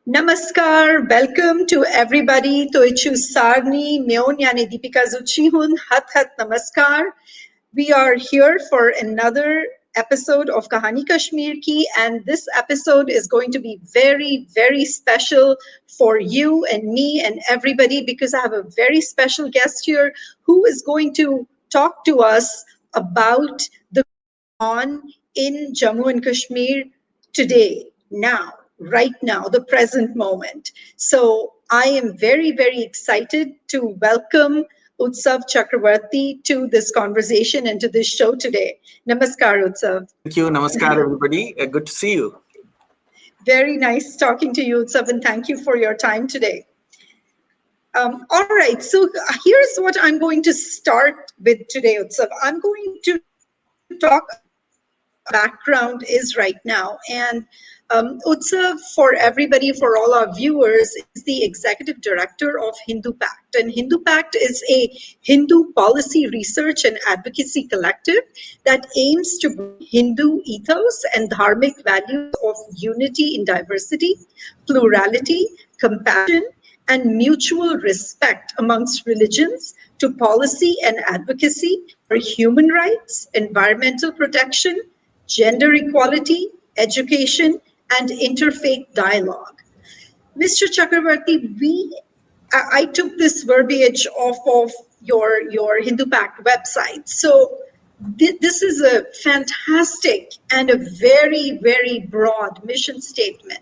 Namaskar, welcome to everybody. To ichu sarni meon yani Deepika Zutshi hun hat namaskar. We are here for another episode of Kahani Kashmir ki, and this episode is going to be very special for you and me and everybody because I have a very special guest here who is going to talk to us about the on in Jammu and Kashmir today, now, right now, the present moment. So I am very excited to welcome Utsav Chakrabarti to this conversation and to this show today. Namaskar, Utsav. Thank you. Namaskar, everybody. Good to see you. Very nice talking to you, Utsav, and thank you for your time today. All right, so here's what I'm going to start with today, Utsav. I'm going to talk background is right now. And Utsav, for everybody, for all our viewers, is the executive director of Hindu Pact. And Hindu Pact is a Hindu policy research and advocacy collective that aims to bring Hindu ethos and dharmic values of unity in diversity, plurality, compassion, and mutual respect amongst religions to policy and advocacy for human rights, environmental protection, gender equality, education, and interfaith dialogue. Mr. Chakrabarti, I took this verbiage off of your Hindu Pact website. So this is a fantastic and a very broad mission statement.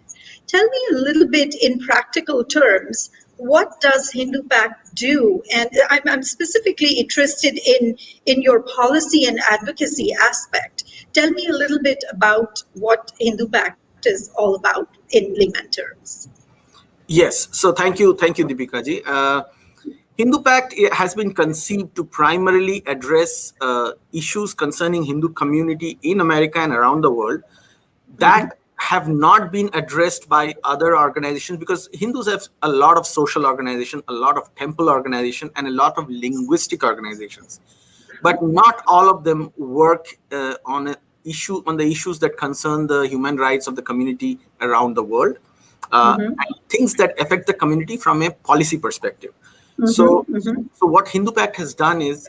Tell me a little bit in practical terms, what does Hindu Pact do? And I'm specifically interested in your policy and advocacy aspect. Tell me a little bit about what Hindu Pact is all about in layman terms. Yes. So thank you, Deepika ji. Hindu Pact has been conceived to primarily address issues concerning Hindu community in America and around the world that have not been addressed by other organizations, because Hindus have a lot of social organization, a lot of temple organization, and a lot of linguistic organizations. But not all of them work on the issues that concern the human rights of the community around the world, and things that affect the community from a policy perspective. So what Hindu Pact has done is,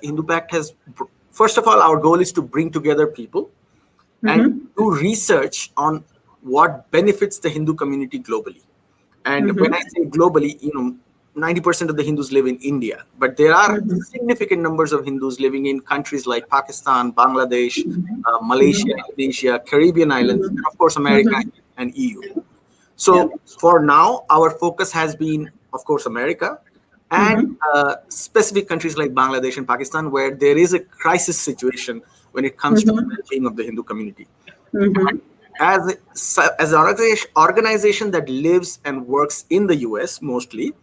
first of all, our goal is to bring together people and do research on what benefits the Hindu community globally. And when I say globally, 90% of the Hindus live in India, but there are significant numbers of Hindus living in countries like Pakistan, Bangladesh, Malaysia, Indonesia, Caribbean islands, and of course, America and EU. So for now, our focus has been, of course, America and specific countries like Bangladesh and Pakistan, where there is a crisis situation when it comes to the well-being of the Hindu community. As an organization that lives and works in the US mostly,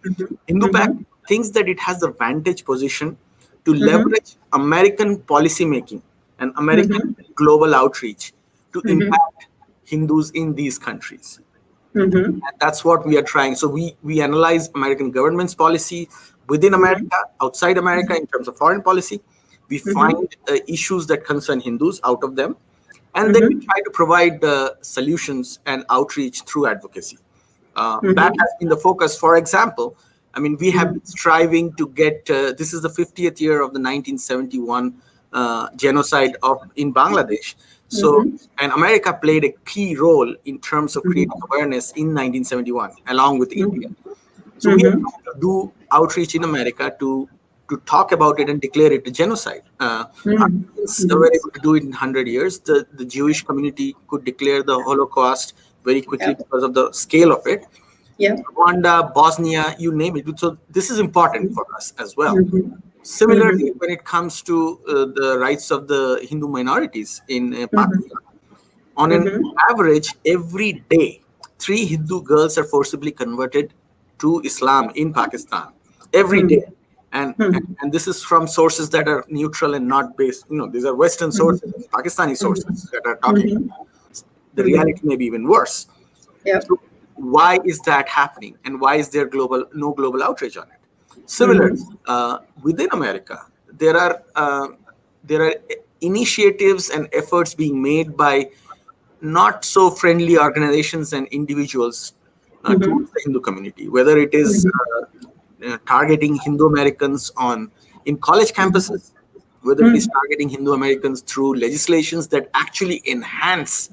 Hindu Pact thinks that it has the vantage position to leverage American policymaking and American global outreach to impact Hindus in these countries. And that's what we are trying. So we analyze American government's policy within America, outside America in terms of foreign policy. We find issues that concern Hindus out of them. And then we try to provide solutions and outreach through advocacy. That has been the focus. For example, we have been striving to get, this is the 50th year of the 1971 genocide in Bangladesh. So, and America played a key role in terms of creating awareness in 1971, along with India. So we have to do outreach in America to talk about it and declare it a genocide. It's very able to do it in 100 years. The Jewish community could declare the Holocaust very quickly because of the scale of it. Rwanda, Bosnia, you name it. So this is important for us as well. Similarly, when it comes to the rights of the Hindu minorities in Pakistan, on an average, every day, 3 Hindu girls are forcibly converted to Islam in Pakistan. Every day. And this is from sources that are neutral and not based, these are Western sources, Pakistani sources that are talking about. The reality may be even worse. So why is that happening? And why is there no global outrage on it? Similarly, within America, there are initiatives and efforts being made by not so friendly organizations and individuals Mm-hmm. towards the Hindu community, whether it is targeting Hindu Americans on in college campuses, whether it is Mm-hmm. targeting Hindu Americans through legislations that actually enhance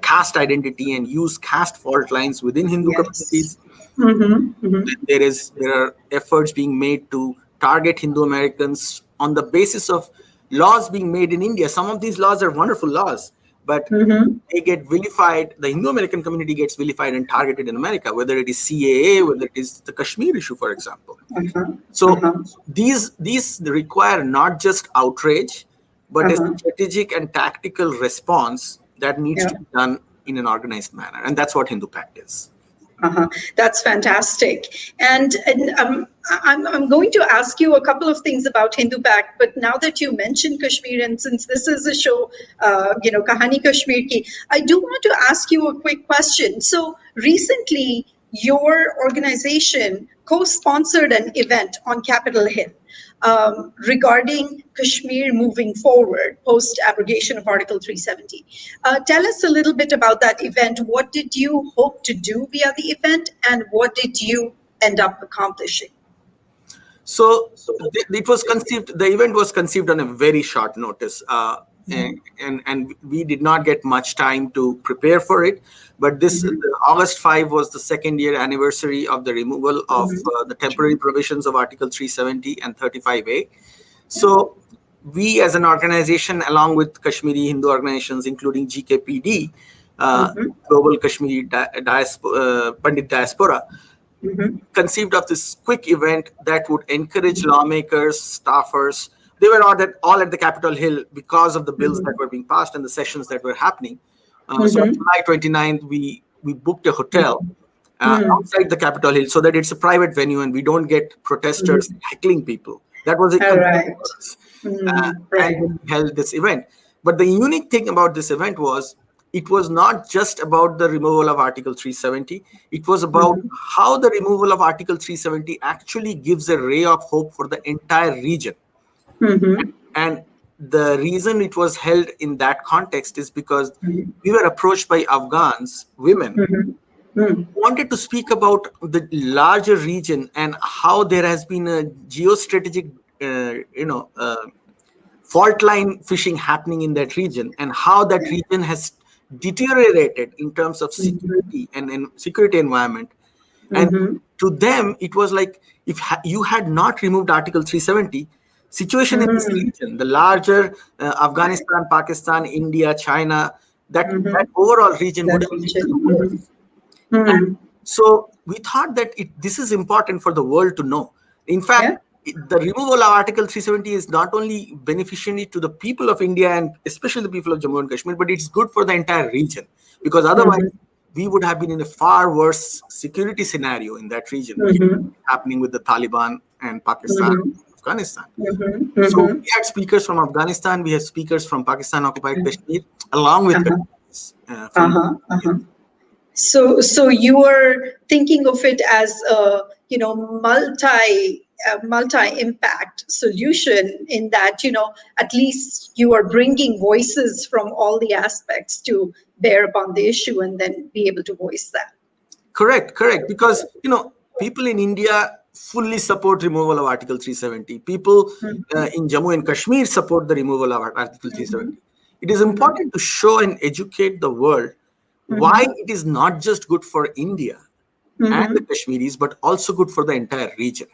caste identity and use caste fault lines within Hindu Yes. communities. Mm-hmm. Mm-hmm. There are efforts being made to target Hindu Americans on the basis of laws being made in India. Some of these laws are wonderful laws, but Mm-hmm. they get vilified. The Hindu American community gets vilified and targeted in America, whether it is CAA, whether it is the Kashmir issue, for example. Uh-huh. So Uh-huh. these require not just outrage, but a Uh-huh. strategic and tactical response that needs Yeah. to be done in an organized manner, and that's what Hindu Pact is. Uh-huh. That's fantastic. I'm going to ask you a couple of things about Hindu Pact, but now that you mentioned Kashmir, and since this is a show, Kahani Kashmir ki, I do want to ask you a quick question. So recently, your organization co-sponsored an event on Capitol Hill regarding Kashmir moving forward post abrogation of Article 370. Tell us a little bit about that event. What did you hope to do via the event, and what did you end up accomplishing? So it was conceived. The event was conceived on a very short notice, and we did not get much time to prepare for it. But this August 5 was the second year anniversary of the removal of the temporary provisions of Article 370 and 35A. So we, as an organization, along with Kashmiri Hindu organizations, including GKPD, Global Kashmiri Pandit Diaspora, conceived of this quick event that would encourage lawmakers, staffers. They were all at the Capitol Hill because of the bills that were being passed and the sessions that were happening. So on July 29th, we booked a hotel outside the Capitol Hill so that it's a private venue and we don't get protesters heckling people. That was a All concern right. for us. Right. And then we held this event. But the unique thing about this event was it was not just about the removal of Article 370. It was about how the removal of Article 370 actually gives a ray of hope for the entire region. Mm-hmm. And the reason it was held in that context is because we were approached by Afghans, women, who wanted to speak about the larger region and how there has been a geostrategic, fault line fishing happening in that region, and how that region has deteriorated in terms of security and security environment. And to them, it was like if you had not removed Article 370, situation in this region, the larger Afghanistan, Pakistan, India, China, that overall region would That have been region. even worse. And so we thought that this is important for the world to know. In Yeah. fact, the removal of Article 370 is not only beneficiary to the people of India and especially the people of Jammu and Kashmir, but it's good for the entire region, because otherwise we would have been in a far worse security scenario in that region, happening with the Taliban and Pakistan, Afghanistan. So we had speakers from Afghanistan, we had speakers from Pakistan occupied Kashmir, along with Kashmiris, from So you were thinking of it as a multi impact solution, in that at least you are bringing voices from all the aspects to bear upon the issue and then be able to voice that. Correct. Because people in India fully support removal of Article 370. People in Jammu and Kashmir support the removal of Article 370. It is important to show and educate the world why it is not just good for India and the Kashmiris, but also good for the entire region.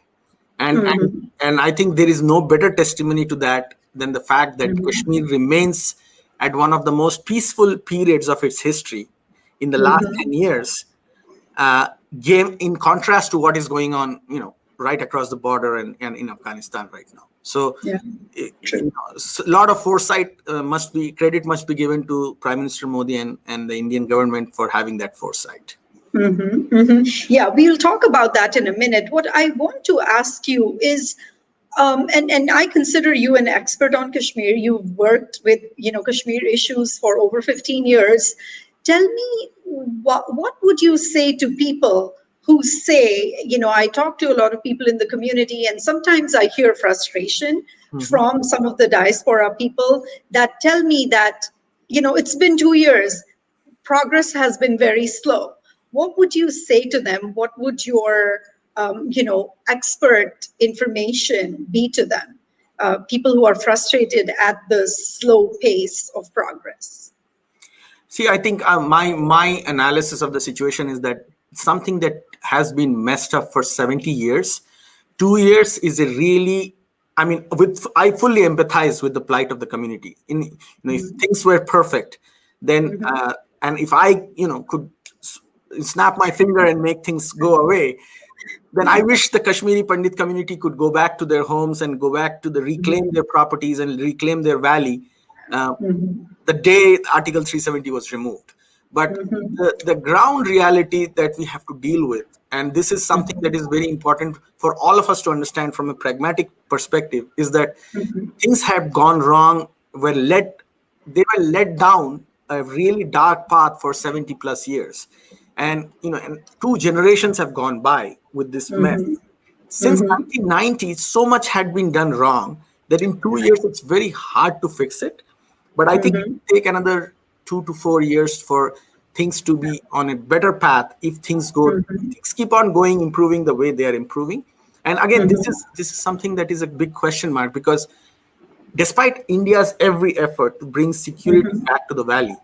And I think there is no better testimony to that than the fact that Kashmir remains at one of the most peaceful periods of its history in the last 10 years, game in contrast to what is going on, right across the border and in Afghanistan right now. So, Yeah, true. a lot of foresight credit must be given to Prime Minister Modi and the Indian government for having that foresight. Yeah, we'll talk about that in a minute. What I want to ask you is, and I consider you an expert on Kashmir. You've worked with Kashmir issues for over 15 years. Tell me, what would you say to people who say, I talk to a lot of people in the community, and sometimes I hear frustration from some of the diaspora people that tell me that, it's been 2 years, progress has been very slow. what would you say to them? What would your expert information be to them? People who are frustrated at the slow pace of progress. See, I think my analysis of the situation is that something that has been messed up for 70 years, 2 years is a really, I mean, with I fully empathize with the plight of the community. If things were perfect, then and if I could snap my finger and make things go away, then I wish the Kashmiri Pandit community could go back to their homes and go back to the reclaim their properties and reclaim their valley. Uh, the day Article 370 was removed. But the ground reality that we have to deal with, and this is something that is very important for all of us to understand from a pragmatic perspective, is that things have gone wrong, they were led down a really dark path for 70 plus years. And two generations have gone by with this mess. Since 1990, so much had been done wrong that in 2 years it's very hard to fix it. But I think it will take another 2 to 4 years for things to be on a better path if things keep on going, improving the way they are improving. And again, this is something that is a big question mark, because despite India's every effort to bring security back to the valley,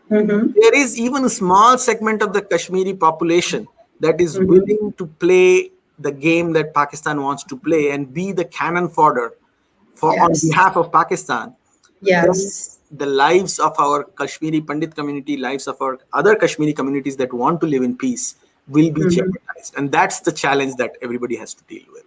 there is even a small segment of the Kashmiri population that is willing to play the game that Pakistan wants to play and be the cannon fodder for on Yes. behalf of Pakistan. Then Yes. the lives of our Kashmiri Pandit community, lives of our other Kashmiri communities that want to live in peace will be jeopardized. And that's the challenge that everybody has to deal with.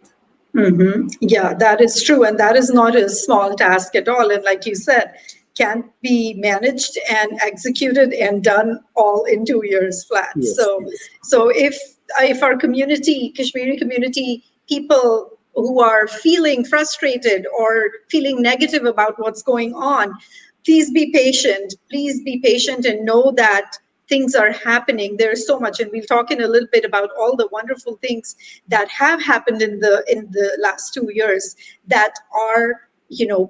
Yeah, that is true. And that is not a small task at all. And like you said, can be managed and executed and done all in 2 years flat. Yes, So, yes. so if our community, Kashmiri community people who are feeling frustrated or feeling negative about what's going on, please be patient. Please be patient and know that things are happening. There's so much, and we'll talk in a little bit about all the wonderful things that have happened in the last 2 years that are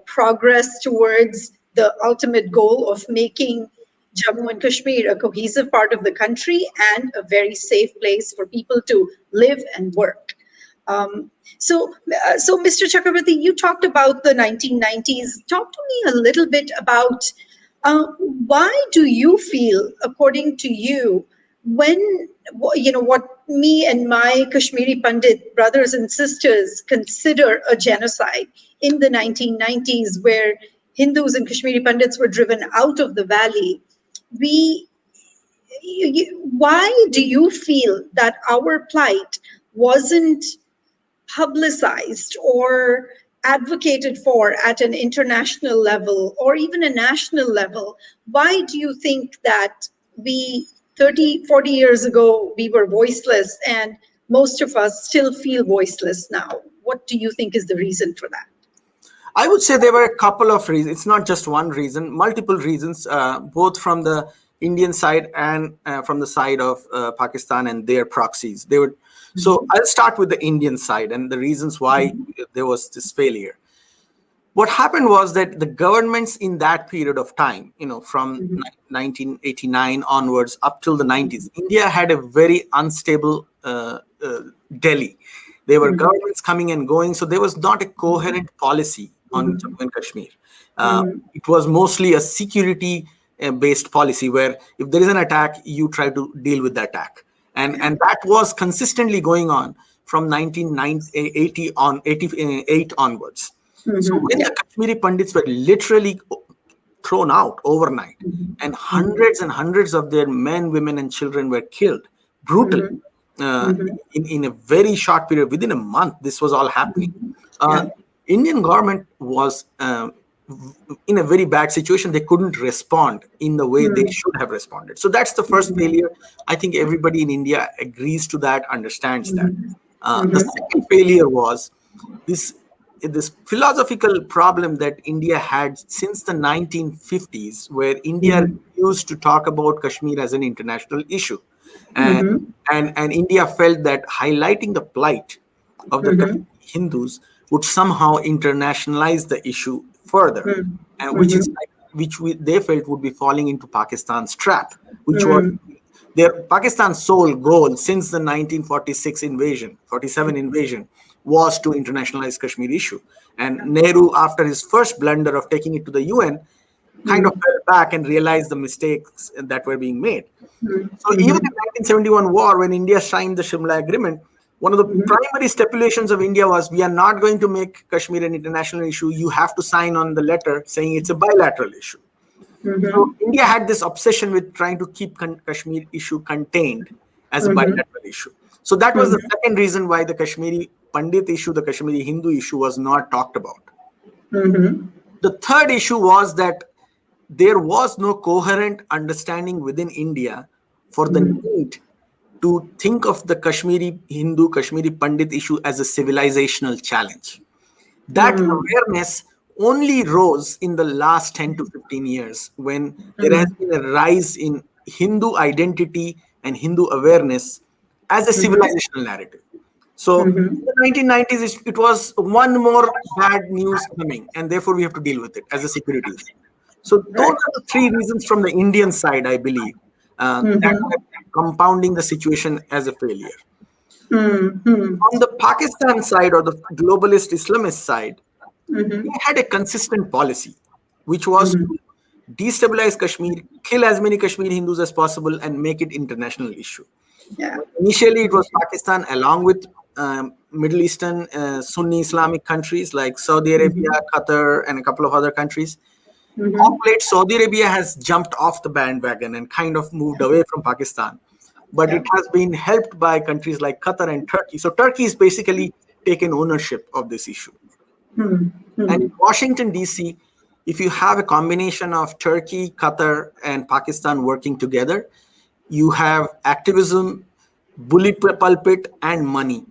progress towards the ultimate goal of making Jammu and Kashmir a cohesive part of the country and a very safe place for people to live and work. Um, so, Mr. Chakrabarti, you talked about the 1990s. Talk to me a little bit about why do you feel, according to you, when what me and my Kashmiri Pandit brothers and sisters consider a genocide in the 1990s, where Hindus and Kashmiri Pandits were driven out of the valley, we why do you feel that our plight wasn't publicized or advocated for at an international level or even a national level? Why do you think that we 30, 40 years ago, we were voiceless and most of us still feel voiceless now? What do you think is the reason for that? I would say there were a couple of reasons. It's not just one reason, multiple reasons, both from the Indian side and from the side of Pakistan and their proxies. So I'll start with the Indian side and the reasons why there was this failure. What happened was that the governments in that period of time, from 1989 onwards up till the 90s, India had a very unstable Delhi. There were governments coming and going, so there was not a coherent policy on Jammu and Kashmir. It was mostly a security based policy where if there is an attack, you try to deal with the attack. And that was consistently going on from 1980 on 88 onwards. So when the Kashmiri Pandits were literally thrown out overnight, and hundreds of their men, women, and children were killed brutally in a very short period, within a month, this was all happening. Indian government was in a very bad situation. They couldn't respond in the way they should have responded. So that's the first failure. I think everybody in India agrees to that, understands that. The second failure was this philosophical problem that India had since the 1950s, where India used to talk about Kashmir as an international issue. And India felt that highlighting the plight of the Kashmiri Hindus would somehow internationalize the issue further, and they felt would be falling into Pakistan's trap, which was Pakistan's sole goal since the 1946 invasion, 47 invasion, was to internationalize Kashmir issue. And Nehru, after his first blunder of taking it to the UN, kind of fell back and realized the mistakes that were being made. So even in 1971 war, when India signed the Shimla Agreement, one of the primary stipulations of India was, we are not going to make Kashmir an international issue. You have to sign on the letter saying it's a bilateral issue. So India had this obsession with trying to keep Kashmir issue contained as a bilateral issue. So that was the second reason why the Kashmiri Pandit issue, the Kashmiri Hindu issue, was not talked about. The third issue was that there was no coherent understanding within India for the need to think of the Kashmiri Hindu, Kashmiri Pandit issue as a civilizational challenge. That awareness only rose in the last 10 to 15 years when there has been a rise in Hindu identity and Hindu awareness as a civilizational narrative. So in the 1990s, it was one more bad news coming, and therefore we have to deal with it as a security issue. So those are the three reasons from the Indian side, I believe, that are compounding the situation as a failure. On the Pakistan side or the globalist Islamist side, they had a consistent policy, which was to destabilize Kashmir, kill as many Kashmiri Hindus as possible, and make it international issue. Initially, it was Pakistan, along with Middle Eastern Sunni Islamic countries like Saudi Arabia, Qatar, and a couple of other countries. Of late, Saudi Arabia has jumped off the bandwagon and kind of moved away from Pakistan. But it has been helped by countries like Qatar and Turkey. So Turkey is basically taken ownership of this issue. And in Washington, D.C., if you have a combination of Turkey, Qatar, and Pakistan working together, you have activism, bully pulpit, and money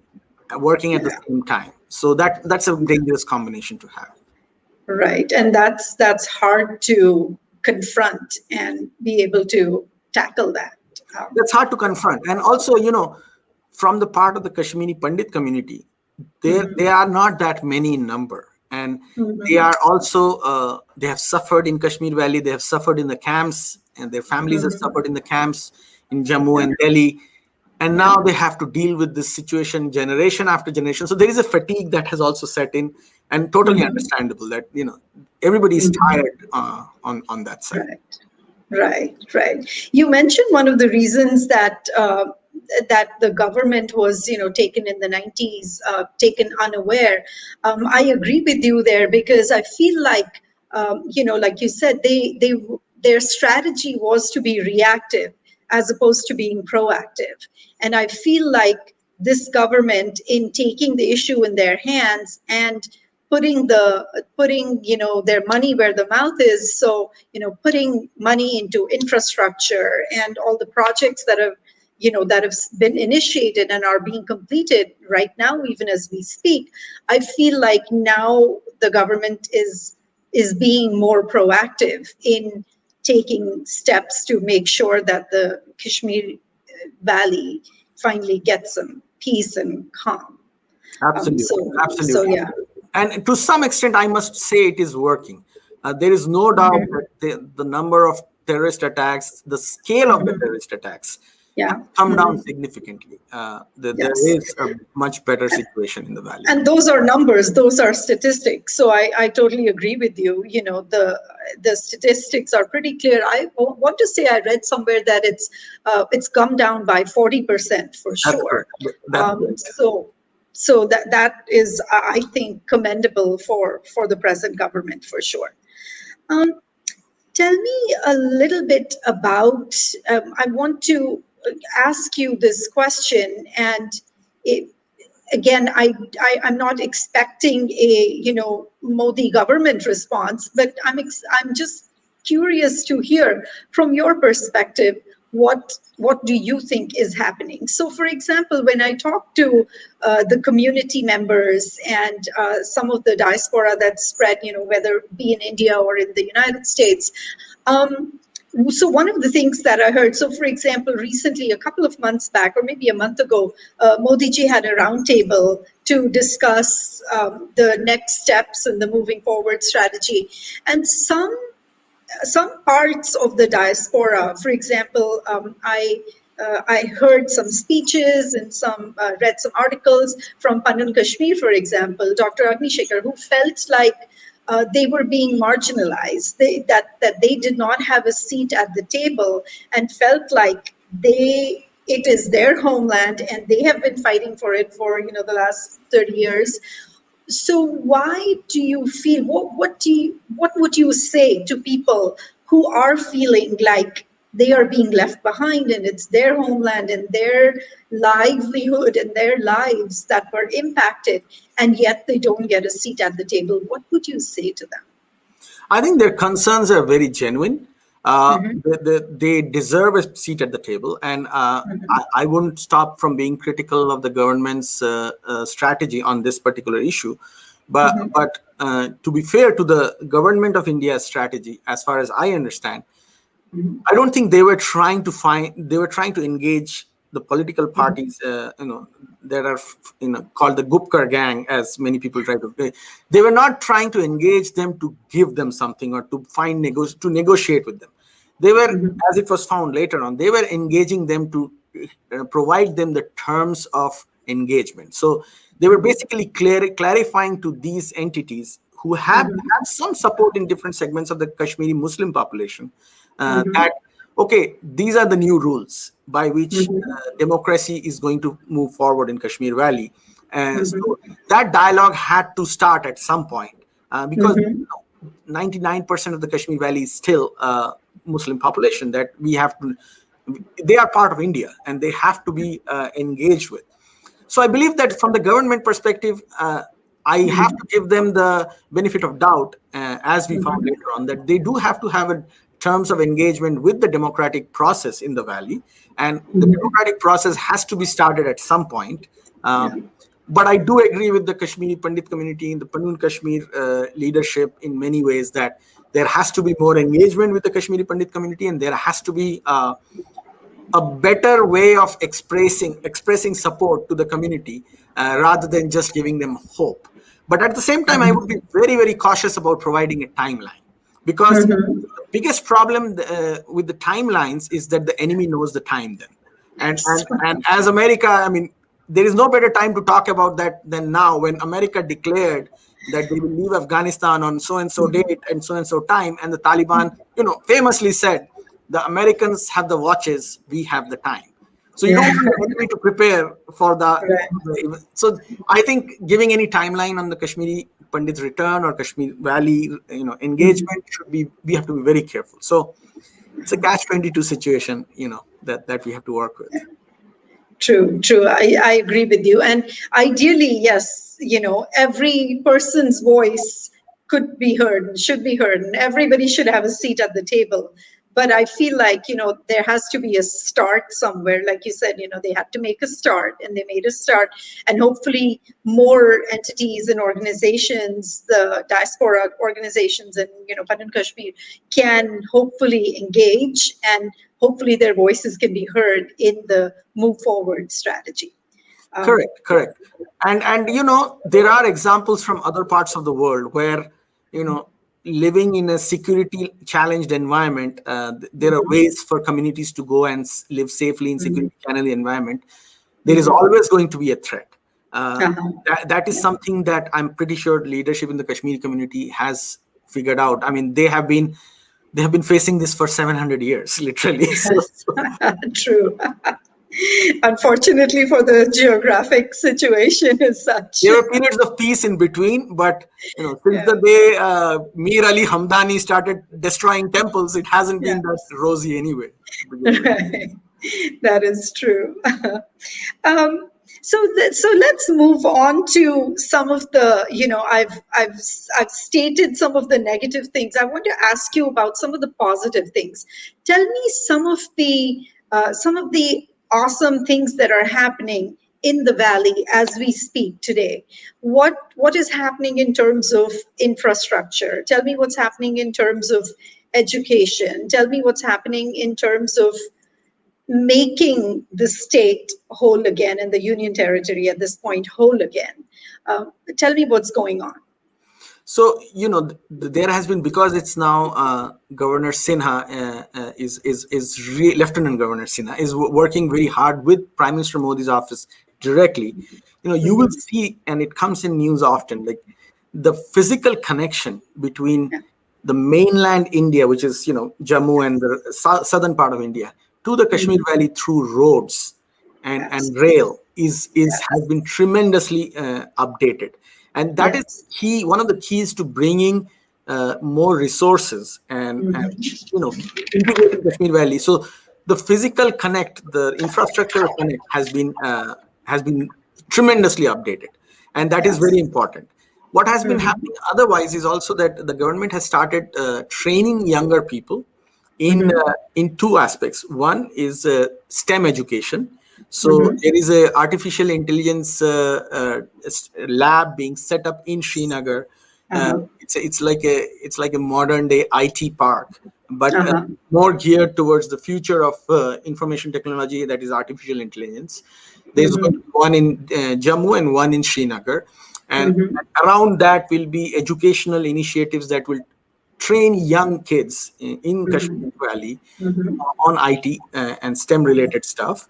working at the same time. So that's a dangerous combination to have. Right, and that's hard to confront and be able to tackle that. That's hard to confront. And also, from the part of the Kashmiri Pandit community, they are not that many in number. And they are also, they have suffered in Kashmir Valley, they have suffered in the camps, and their families have suffered in the camps in Jammu and Delhi. And now they have to deal with this situation generation after generation. So there is a fatigue that has also set in, and totally understandable that, everybody is tired on that side. Right. You mentioned one of the reasons that that the government was, taken in the 90s, taken unaware. I agree with you there because I feel like, like you said, their strategy was to be reactive as opposed to being proactive. And I feel like this government, in taking the issue in their hands and putting their money where the mouth is, so putting money into infrastructure and all the projects that have been initiated and are being completed right now, even as we speak. I feel like now the government is being more proactive in taking steps to make sure that the Kashmir Valley finally gets some peace and calm. Absolutely. So yeah. And to some extent, I must say it is working. There is no doubt that the number of terrorist attacks, the scale of the terrorist attacks, have come down significantly. There is a much better situation in the valley. And those are numbers, those are statistics. So I totally agree with you. The statistics are pretty clear. I want to say I read somewhere that it's come down by 40% for sure. So that is, I think, commendable for the present government for sure. Tell me a little bit about. I want to ask you this question, and again, I'm not expecting a Modi government response, but I'm just curious to hear from your perspective what do you think is happening. So, for example, when I talk to the community members and some of the diaspora that's spread, whether it be in India or in the United States. So one of the things that I heard, so for example, recently, a couple of months back, or maybe a month ago, Modi ji had a roundtable to discuss the next steps in the moving forward strategy. And some parts of the diaspora, for example, I I heard some speeches and read some articles from Kahani Kashmir, for example, Dr. Agnishekhar, who felt like they were being marginalized, that they did not have a seat at the table, and felt like it is their homeland and they have been fighting for it for the last 30 years. So why do you feel, what would you say to people who are feeling like they are being left behind and it's their homeland and their livelihood and their lives that were impacted, and yet they don't get a seat at the table? What would you say to them? I think their concerns are very genuine. Mm-hmm. They deserve a seat at the table, and I wouldn't stop from being critical of the government's strategy on this particular issue. But to be fair to the government of India's strategy, as far as I understand, I don't think they were trying to find. They were trying to engage the political parties, that are, called the Gupkar gang, as many people try to say. They were not trying to engage them to give them something or to to negotiate with them. They were, as it was found later on, they were engaging them to provide them the terms of engagement. So they were basically clarifying to these entities who have some support in different segments of the Kashmiri Muslim population, that okay, these are the new rules by which democracy is going to move forward in Kashmir Valley. So that dialogue had to start at some point, because 99% of the Kashmir Valley is still Muslim population that we have to. They are part of India and they have to be engaged with. So I believe that from the government perspective, I have to give them the benefit of doubt, as we found later on, that they do have to have a terms of engagement with the democratic process in the valley, and the democratic process has to be started at some point. Uh, but I do agree with the Kashmiri Pandit community in the Panun Kashmir leadership in many ways, that there has to be more engagement with the Kashmiri Pandit community, and there has to be a better way of expressing support to the community, rather than just giving them hope. But at the same time, I would be very, very cautious about providing a timeline, because the biggest problem with the timelines is that the enemy knows the time then. And as America, I mean, there is no better time to talk about that than now, when America declared that they will leave Afghanistan on so and so date and so time, and the Taliban, famously said, the Americans have the watches, we have the time. So you don't Yeah. want the enemy to prepare for Right. so I think giving any timeline on the Kashmiri Pandit's return or Kashmir Valley, engagement, we have to be very careful. So it's a catch-22 situation, that we have to work with. True, true. I agree with you. And ideally, yes, every person's voice could be heard and should be heard, and everybody should have a seat at the table. But I feel like, there has to be a start somewhere. Like you said, they had to make a start, and they made a start. And hopefully, more entities and organizations, the diaspora organizations in, Panun Kashmir, can hopefully engage, and hopefully their voices can be heard in the move forward strategy. Um, Correct. And there are examples from other parts of the world where, living in a security challenged environment, there are ways for communities to go and live safely in security challenged environment. There is always going to be a threat. uh-huh. That is something that I'm pretty sure leadership in the Kashmiri community has figured out. I mean, they have been facing this for 700 years, literally. Yes, true. Unfortunately, for the geographic situation is such. There were periods of peace in between, but since Yeah, the day Mir Ali Hamdani started destroying temples, it hasn't yeah, been that rosy anyway to begin with. right. That is true. um, so let's move on to some of the, I've stated some of the negative things. I want to ask you about some of the positive things. Tell me some of the awesome things that are happening in the valley as we speak today. What is happening in terms of infrastructure? Tell me what's happening in terms of education. Tell me what's happening in terms of making the state whole again and the union territory at this point whole again. Tell me what's going on. So there has been, because it's now Governor Sinha Lieutenant Governor Sinha is working very hard with Prime Minister Modi's office directly. You will Mhm. see, and it comes in news often, like the physical connection between Yeah. the mainland India, which is Jammu and the southern part of India, to the Kashmir Mhm. Valley through roads and Yes. rail is has Yes. been tremendously updated, and that is Yes. key, one of the keys to bringing more resources and Mhm. integrating Kashmir Valley. So the physical connect, the infrastructure connect has been tremendously updated, and that is Yes. very important. What has been Mhm. happening otherwise is also that the government has started training younger people Mhm. in two aspects. One is STEM education. So Mhm. there is a artificial intelligence lab being set up in Srinagar. Uh-huh. It's like a modern day IT park, but Uh-huh. more geared towards the future of information technology, that is artificial intelligence. There's going to Mhm. be one in Jammu and one in Srinagar, and Mhm. around that will be educational initiatives that will train young kids in Kashmir Mhm. Valley Mhm. on IT and STEM related stuff.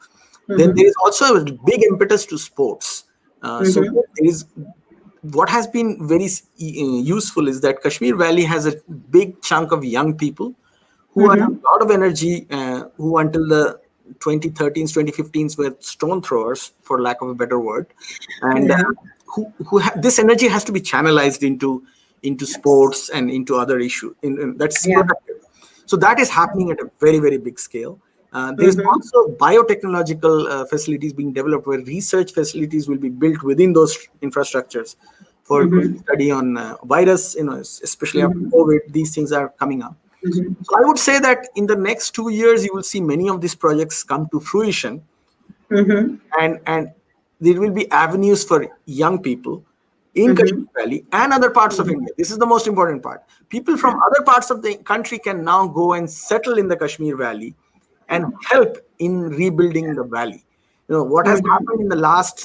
Then there Mhm. is also a big impetus to sports. So Mhm. there is, what has been very useful is that Kashmir Valley has a big chunk of young people who have Mhm. a lot of energy, who until the 2013s, 2015s were stone throwers, for lack of a better word, and Yeah. this energy has to be channelized into Yes. sports and into other issues. That's Yeah. productive. So that is happening at a very, very big scale. There's Mhm. also biotechnological facilities being developed where research facilities will be built within those infrastructures for Mhm. study on virus, especially after Mhm. COVID, these things are coming up. Mhm. So I would say that in the next 2 years, you will see many of these projects come to fruition, Mhm. and there will be avenues for young people in Mhm. Kashmir Valley and other parts of Mhm. India. This is the most important part. People from Yeah. other parts of the country can now go and settle in the Kashmir Valley and Yeah. help in rebuilding the valley. What has happened Mhm. in the last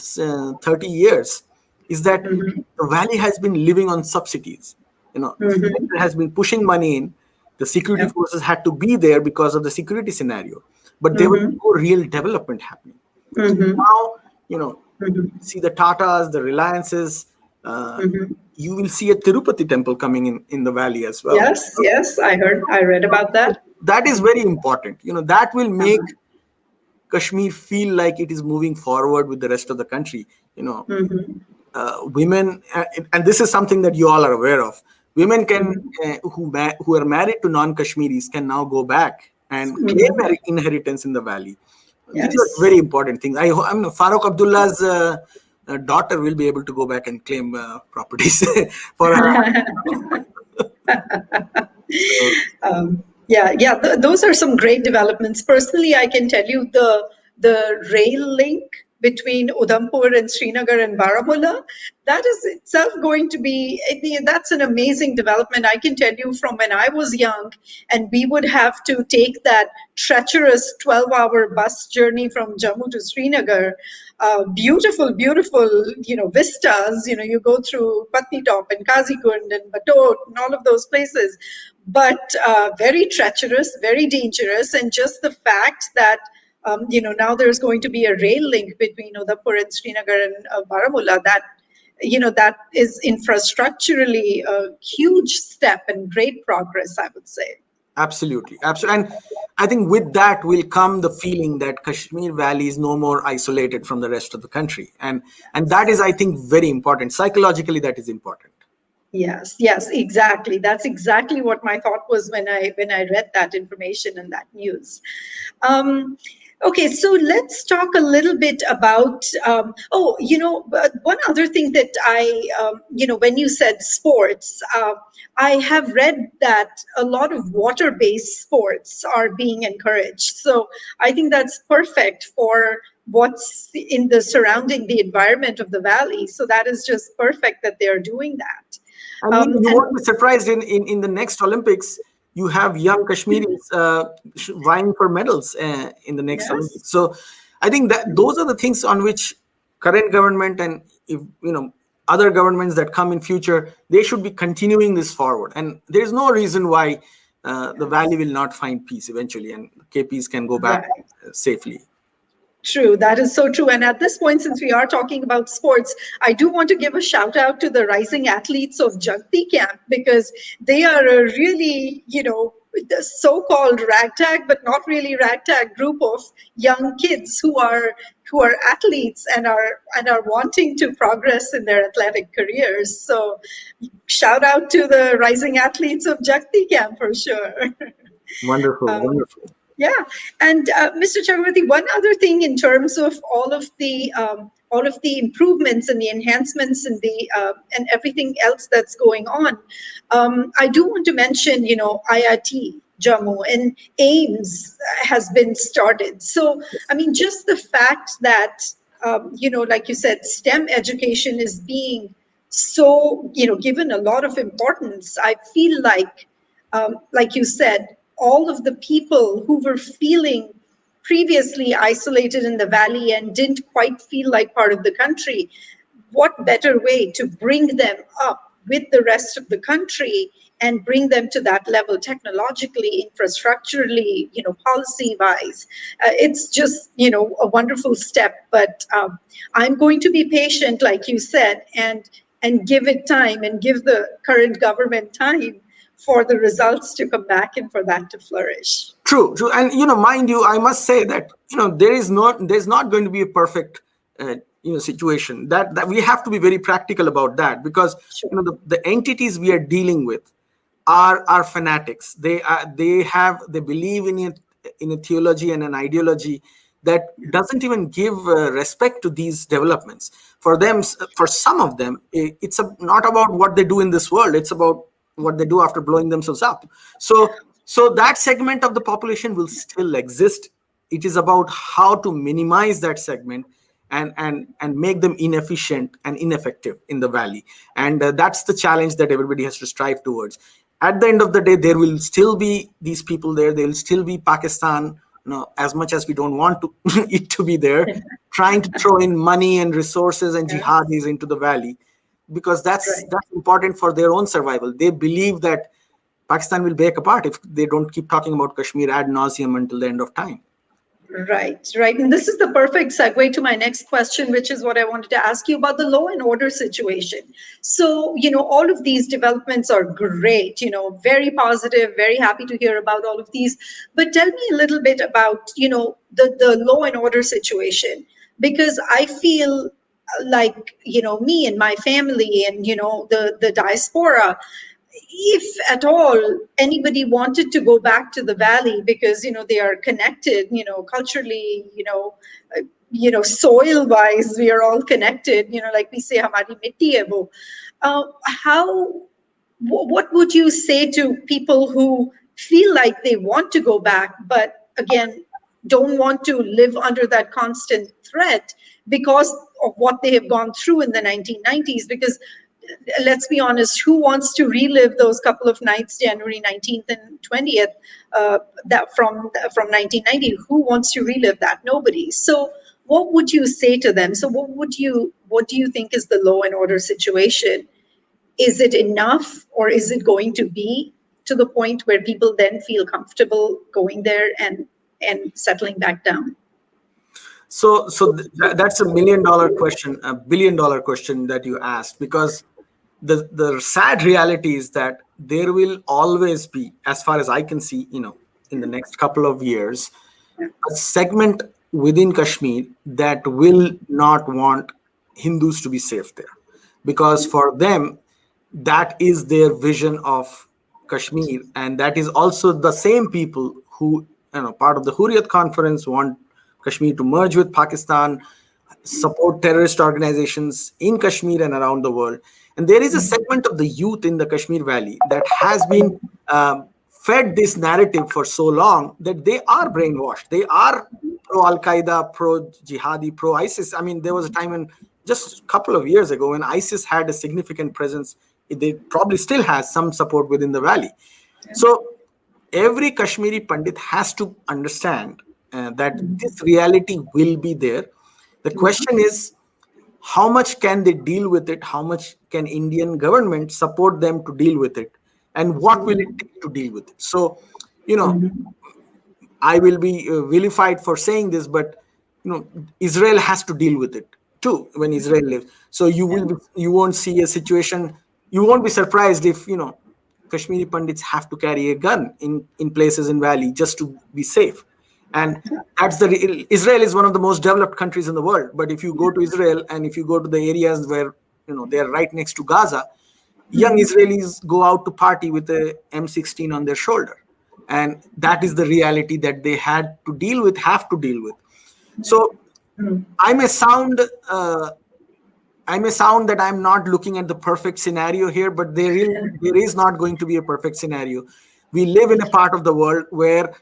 30 years is that Mhm. the valley has been living on subsidies. The Mhm. center has been pushing money in. The security Yeah. forces had to be there because of the security scenario, but there was Mhm. no real development happening. So Mhm. now, you know, Mhm. see the Tatas, the Reliances. Uh, Mhm. you will see a Tirupati temple coming in the valley as well. Yes. Yes. I heard. I read about So that. that is very important. That will make Uh-huh. Kashmir feel like it is moving forward with the rest of the country. You know, Mhm. Women, and this is something that you all are aware of. Women can Mhm. who are married to non-Kashmiris can now go back and claim Mhm. their inheritance in the valley. These are Yes. very important things. I mean, Farooq Abdullah's daughter will be able to go back and claim properties for her. So Yeah, yeah, those are some great developments. Personally, I can tell you the rail link between Udhampur and Srinagar and Baramulla, that is itself going to be, that's an amazing development. I can tell you from when I was young, and we would have to take that treacherous 12-hour bus journey from Jammu to Srinagar. Beautiful, beautiful, vistas. You go through Patnitop and Kazikund and Batot and all of those places, but very treacherous, very dangerous. And just the fact that now there's going to be a rail link between Udaipur and Srinagar and Baramulla, that is infrastructurally a huge step and great progress, I would say. absolutely, absolutely, and I think with that will come the feeling that Kashmir Valley is no more isolated from the rest of the country, and that is, I think, very important. Psychologically, that is important. Yes, yes, exactly. That's exactly what my thought was when I read that information and that news. Um, okay, so let's talk a little bit about. One other thing that when you said sports, I have read that a lot of water-based sports are being encouraged. So I think that's perfect for what's in the surrounding the environment of the valley. So that is just perfect that they're doing that. And you And won't be surprised in the next Olympics, you have young Kashmiris vying for medals in the next yes, Olympics. So I think that those are the things on which current government and if, other governments that come in future, they should be continuing this forward. And there is no reason why the valley will not find peace eventually, and KPs can go back Right. safely. True, that is so true. And at this point, since we are talking about sports, I do want to give a shout out to the rising athletes of Jagti camp, because they are a really, the so-called ragtag, but not really ragtag group of young kids who are athletes and are wanting to progress in their athletic careers. So shout out to the rising athletes of Jagti camp for sure. Wonderful, Um, wonderful. yeah, and Mr. Chakrabarti, one other thing in terms of all of the improvements and the enhancements and the and everything else that's going on, I do want to mention, IIT Jammu and AIMS has been started. So, I mean, just the fact that like you said, STEM education is being so given a lot of importance. I feel like you said, all of the people who were feeling previously isolated in the valley and didn't quite feel like part of the country, what better way to bring them up with the rest of the country and bring them to that level technologically, infrastructurally, policy wise. It's just, a wonderful step. But I'm going to be patient, like you said, and give it time and give the current government time for the results to come back and for that to flourish. True, true. And mind you, I must say that there's not going to be a perfect situation. That we have to be very practical about that, because Sure. the entities we are dealing with are fanatics. They believe in a theology and an ideology that doesn't even give respect to these developments. For them, for some of them, it's not about what they do in this world. It's about what they do after blowing themselves up. So that segment of the population will still exist. It is about how to minimize that segment and make them inefficient and ineffective in the valley. And that's the challenge that everybody has to strive towards. At the end of the day, there will still be these people there. There will still be Pakistan, as much as we don't want to it to be there, trying to throw in money and resources and Yes. jihadis into the valley, because that's Right. important for their own survival. They believe that Pakistan will break apart if they don't keep talking about Kashmir ad nauseum until the end of time. Right, right. And this is the perfect segue to my next question, which is what I wanted to ask you about the law and order situation. So, all of these developments are great, very positive, very happy to hear about all of these. But tell me a little bit about, the law and order situation, because I feel like, me and my family and, the diaspora, if at all anybody wanted to go back to the valley, because they are connected, culturally, soil wise, we are all connected, like we say hamari mitti hai wo. How what would you say to people who feel like they want to go back, but again don't want to live under that constant threat because of what they have gone through in the 1990s? Because let's be honest, who wants to relive those couple of nights, January 19th and 20th, that from 1990? Who wants to relive that? Nobody. So what would you say to them? So what do you think is the law and order situation? Is it enough, or is it going to be to the point where people then feel comfortable going there and settling back down? That's $1 million question, $1 billion question that you asked, because the sad reality is that there will always be, as far as I can see, in the next couple of years, a segment within Kashmir that will not want Hindus to be safe there, because for them that is their vision of Kashmir, and that is also the same people who, part of the Hurriyat conference, want Kashmir to merge with Pakistan, support terrorist organizations in Kashmir and around the world. And there is a segment of the youth in the Kashmir Valley that has been fed this narrative for so long that they are brainwashed. They are pro Al Qaeda, pro jihadi, pro ISIS. I mean, there was a time when, just a couple of years ago, when ISIS had a significant presence. They probably still has some support within the valley. So every Kashmiri Pandit has to understand that this reality will be there. The question is, how much can they deal with it? How much can Indian government support them to deal with it? And what will it take to deal with it? So, you know, I will be vilified for saying this, but Israel has to deal with it too when Israel lives. So you won't see a situation. You won't be surprised if Kashmiri Pandits have to carry a gun in places in valley just to be safe. And that's Israel is one of the most developed countries in the world. But if you go to Israel and if you go to the areas where they are right next to Gaza, young Israelis go out to party with a M16 on their shoulder, and that is the reality that they have to deal with. So I may sound that I'm not looking at the perfect scenario here, but there is not going to be a perfect scenario. We live in a part of the world where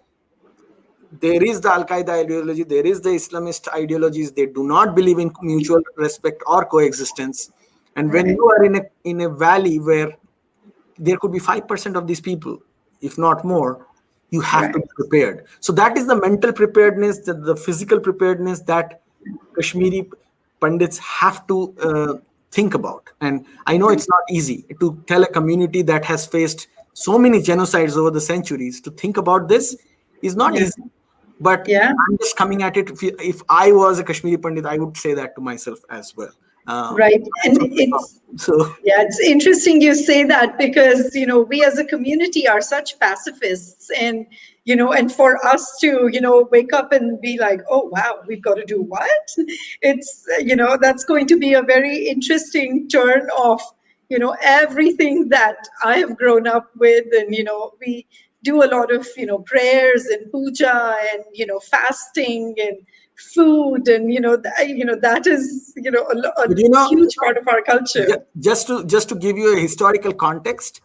there is the Al Qaeda ideology, there is the Islamist ideologies. They do not believe in mutual respect or coexistence. And when you are in a valley where there could be 5% of these people, if not more, you have to be prepared. So that is the mental preparedness, the physical preparedness that Kashmiri Pandits have to think about. And I know it's not easy to tell a community that has faced so many genocides over the centuries to think about this is not easy. But Yeah. I'm just coming at it. If I was a Kashmiri Pandit, I would say that to myself as well. Right. And So it's interesting you say that, because, we as a community are such pacifists, and, and for us to, wake up and be like, oh, wow, we've got to do what? It's, that's going to be a very interesting turn of, everything that I have grown up with. And, we do a lot of, prayers and puja and, fasting and food, and that is a but huge part of our culture. just to give you a historical context,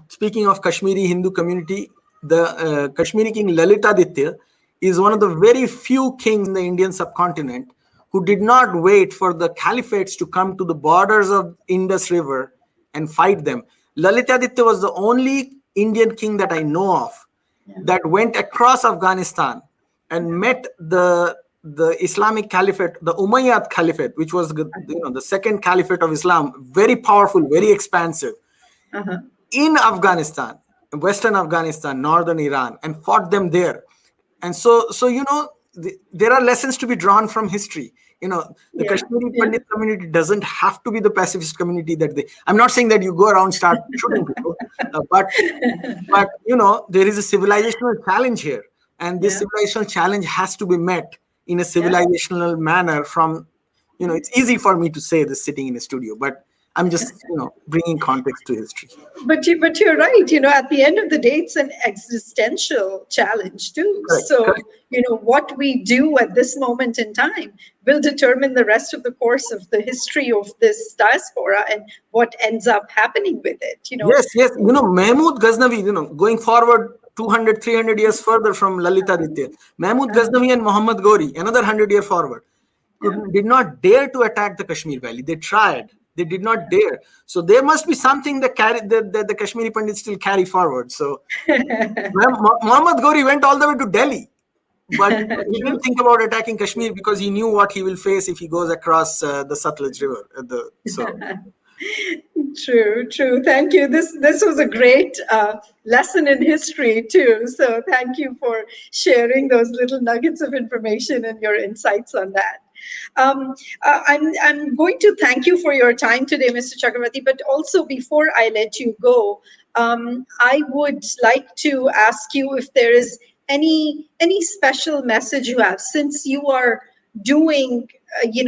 speaking of Kashmiri Hindu community, the Kashmiri king Lalitaditya is one of the very few kings in the Indian subcontinent who did not wait for the caliphates to come to the borders of Indus River and fight them. Lalitaditya was the only Indian king that I know of that went across Afghanistan and met the Islamic Caliphate, the Umayyad Caliphate, which was the second Caliphate of Islam, very powerful, very expansive, in Afghanistan, Western Afghanistan, Northern Iran, and fought them there. And so there are lessons to be drawn from history. The Kashmiri Pandit community doesn't have to be the pacifist community that they. I'm not saying that you go around start shooting people, but there is a civilizational challenge here, and this civilizational challenge has to be met in a civilizational manner. From it's easy for me to say this sitting in a studio, but I'm just bringing context to history. But you're right. At the end of the day, it's an existential challenge too. So, Correct. what we do at this moment in time will determine the rest of the course of the history of this diaspora and what ends up happening with it. Yes. Mahmud Ghaznavi, going forward 200, 300 years further from Lalita Aditya, Mahmud Ghaznavi and Muhammad Ghori, another 100-year forward, did not dare to attack the Kashmir Valley. They tried. They did not dare. So there must be something that the Kashmiri Pandits still carry forward. So Muhammad Ghori went all the way to Delhi, but he didn't think about attacking Kashmir because he knew what he will face if he goes across the Satluj River. True. Thank you. This was a great lesson in history too. So thank you for sharing those little nuggets of information and your insights on that. I'm going to thank you for your time today, Mr. Chakrabarti. But also, before I let you go, I would like to ask you if there is any special message you have, since you are doing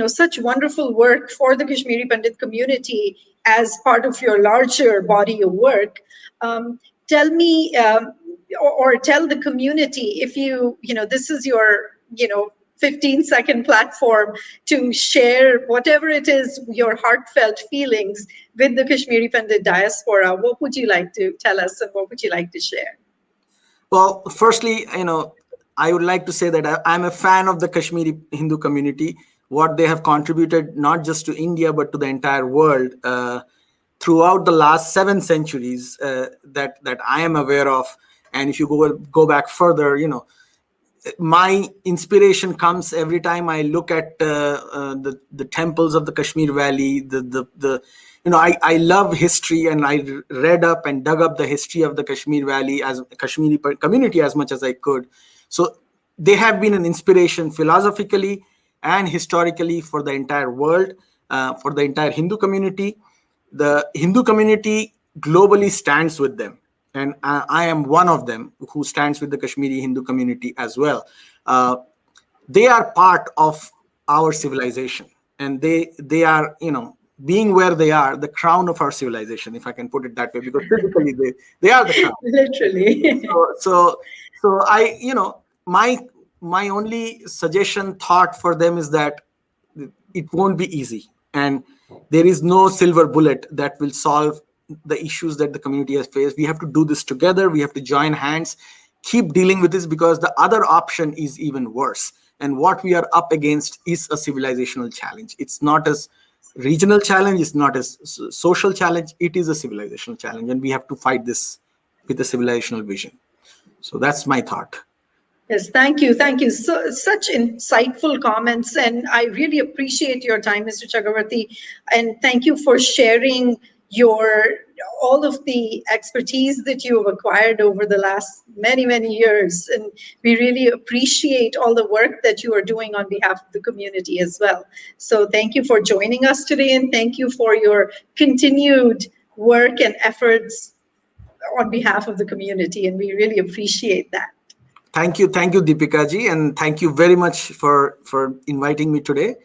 such wonderful work for the Kashmiri Pandit community as part of your larger body of work. Tell me, or tell the community, if this is your 15-second platform to share whatever it is, your heartfelt feelings with the Kashmiri Pandit diaspora. What would you like to tell us, and what would you like to share? Well, firstly, I would like to say that I'm a fan of the Kashmiri Hindu community, what they have contributed not just to India, but to the entire world throughout the last 7 centuries that I am aware of. And if you go back further, my inspiration comes every time I look at the temples of the Kashmir Valley. I love history, and I read up and dug up the history of the Kashmir Valley as Kashmiri community as much as I could. So they have been an inspiration philosophically and historically for the entire world, for the entire Hindu community. The Hindu community globally stands with them, and I am one of them who stands with the Kashmiri Hindu community as well. Uh, they are part of our civilization, and they are, being where they are, the crown of our civilization, if I can put it that way, because physically they are the crown. Literally. So I, my only suggestion thought for them is that it won't be easy, and there is no silver bullet that will solve the issues that the community has faced. We have to do this together. We have to join hands, keep dealing with this, because the other option is even worse. And what we are up against is a civilizational challenge. It's not as regional challenge, it's not as social challenge, it is a civilizational challenge, and we have to fight this with a civilizational vision. So that's my thought. Yes, thank you. Thank you. So, such insightful comments, and I really appreciate your time, Mr. Chakrabarti. And thank you for sharing your all of the expertise that you have acquired over the last many, many years. And we really appreciate all the work that you are doing on behalf of the community as well. So thank you for joining us today, and thank you for your continued work and efforts on behalf of the community. And we really appreciate that. Thank you, Deepika ji, and thank you very much for inviting me today.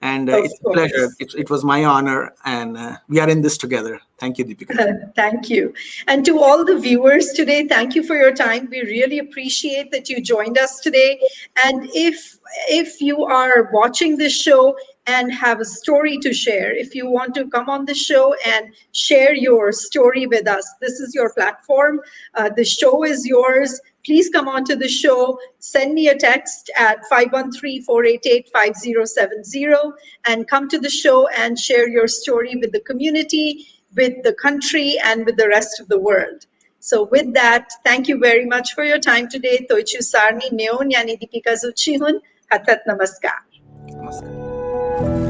And Of it's a pleasure. course. It was my honor, and we are in this together. Thank you, Deepika ji. Thank you. And to all the viewers today, thank you for your time. We really appreciate that you joined us today. And if you are watching this show and have a story to share, if you want to come on the show and share your story with us, this is your platform. The show is yours. Please come on to the show. Send me a text at 513-488-5070 and come to the show and share your story with the community, with the country, and with the rest of the world. So with that, thank you very much for your time today. Toichu Sarni Neon Yani Deepika Zutshi Hun. Hatat Namaskar. Namaskar.